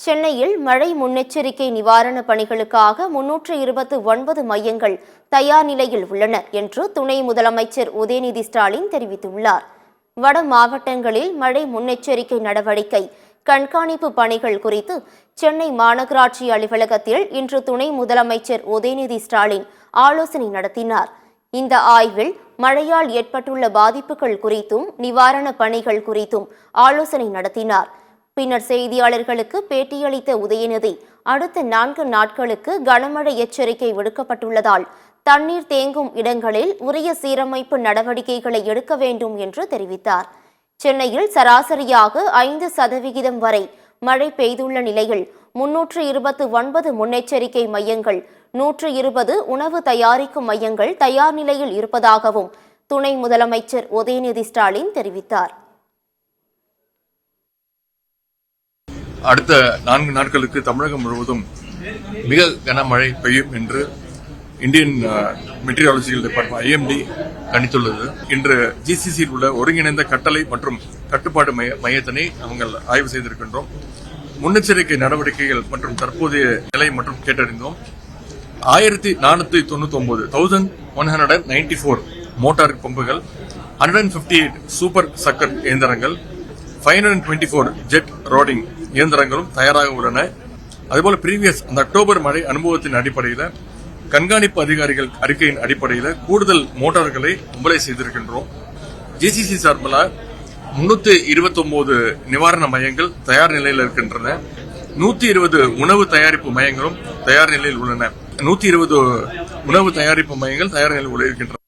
சென்னையில் மழை முன்னெச்சரிக்கை நிவாரணப் பணிகளுக்காக 329 மையங்கள் தயார் நிலையில் உள்ளன என்று துணை முதலமைச்சர் உதயநிதி ஸ்டாலின் தெரிவித்துள்ளார். வட மாவட்டங்களில் மழை முன்னெச்சரிக்கை நடவடிக்கை கண்காணிப்பு பணிகள் குறித்து சென்னை மாநகராட்சி அலுவலகத்தில் இன்று துணை முதலமைச்சர் உதயநிதி ஸ்டாலின் ஆலோசனை நடத்தினார். இந்த ஆய்வில் மழையால் ஏற்பட்டுள்ள பாதிப்புகள் குறித்தும் நிவாரணப் பணிகள் குறித்தும் ஆலோசனை நடத்தினார். பின்னர் செய்தியாளர்களுக்கு பேட்டியளித்த உதயநிதி, அடுத்த 4 நாட்களுக்கு கனமழை எச்சரிக்கை விடுக்கப்பட்டுள்ளதால் தண்ணீர் தேங்கும் இடங்களில் உரிய சீரமைப்பு நடவடிக்கைகளை எடுக்க வேண்டும் என்று தெரிவித்தார். சென்னையில் சராசரியாக 5% வரை மழை பெய்துள்ள நிலையில் 329 முன்னெச்சரிக்கை மையங்கள், 120 உணவு தயாரிக்கும் மையங்கள் தயார் நிலையில் இருப்பதாகவும் துணை முதலமைச்சர் உதயநிதி ஸ்டாலின் தெரிவித்தார். அடுத்த 4 நாட்களுக்கு தமிழகம் முழுவதும் மிக கனமழை பெய்யும் என்று இந்தியன் மெட்டீரியாலஜிக்கல் டிபார்ட்மெண்ட் IMD கணித்துள்ளது. இன்று GCCயில் உள்ள ஒருங்கிணைந்த கட்டளை மற்றும் கட்டுப்பாடு மையத்தினை நாங்கள் ஆய்வு செய்திருக்கின்றோம். முன்னெச்சரிக்கை நடவடிக்கைகள் மற்றும் தற்போதைய நிலை மற்றும் கேட்டறிந்தோம். 1194 மோட்டார் பம்புகள், 158 சூப்பர் சக்கர் இயந்திரங்கள், 524 ஜெட் ரோடிங் இயந்திரங்களும் தயாராக உள்ளன. அதுபோல அந்த அக்டோபர் மழை அனுபவத்தின் அடிப்படையில், கண்காணிப்பு அதிகாரிகள் அறிக்கையின் அடிப்படையில் கூடுதல் மோட்டார்களை மும்பலை செய்திருக்கின்றோம். GCC சார்பில் 329 நிவாரண மையங்கள் தயார் நிலையில் இருக்கின்றன. 120 உணவு தயாரிப்பு மையங்களும் தயார் நிலையில் உள்ளன. 120 உணவு தயாரிப்பு மையங்கள் தயார் நிலையில் இருக்கின்றன.